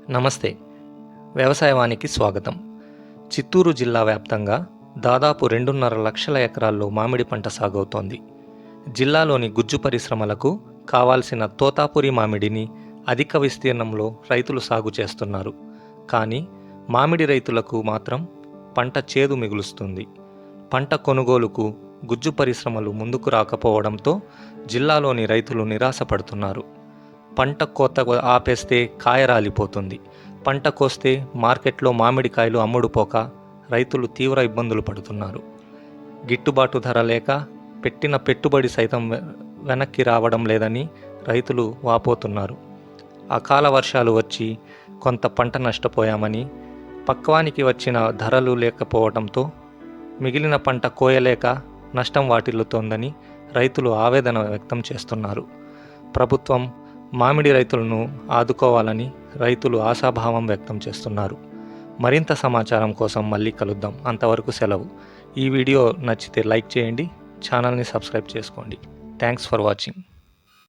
నమస్తే. వ్యవసాయవానికి స్వాగతం. చిత్తూరు జిల్లా వ్యాప్తంగా దాదాపు 2.5 లక్షల ఎకరాల్లో మామిడి పంట సాగవుతోంది. జిల్లాలోని గుజ్జు పరిశ్రమలకు కావాల్సిన తోతాపురి మామిడిని అధిక విస్తీర్ణంలో రైతులు సాగు చేస్తున్నారు. కానీ మామిడి రైతులకు మాత్రం పంట చేదు మిగులుస్తుంది. పంట కొనుగోలుకు గుజ్జు పరిశ్రమలు ముందుకు రాకపోవడంతో జిల్లాలోని రైతులు నిరాశపడుతున్నారు. పంట కోత ఆపేస్తే కాయ రాలిపోతుంది. పంట కోస్తే మార్కెట్లో మామిడికాయలు అమ్ముడుపోక రైతులు తీవ్ర ఇబ్బందులు పడుతున్నారు. గిట్టుబాటు ధర లేక పెట్టిన పెట్టుబడి సైతం వెనక్కి రావడం లేదని రైతులు వాపోతున్నారు. అకాల వర్షాలు వచ్చి కొంత పంట నష్టపోయామని, పక్వానికి వచ్చిన ధరలు లేకపోవడంతో మిగిలిన పంట కోయలేక నష్టం వాటిల్లుతోందని రైతులు ఆవేదన వ్యక్తం చేస్తున్నారు. ప్రభుత్వం మామిడి రైతులను ఆదుకోవాలని రైతులు ఆశాభావం వ్యక్తం చేస్తున్నారు. మరింత సమాచారం కోసం మళ్ళీ కలుద్దాం. అంతవరకు సెలవు. ఈ వీడియో నచ్చితే లైక్ చేయండి, ఛానల్ని సబ్స్క్రైబ్ చేసుకోండి. Thanks for watching.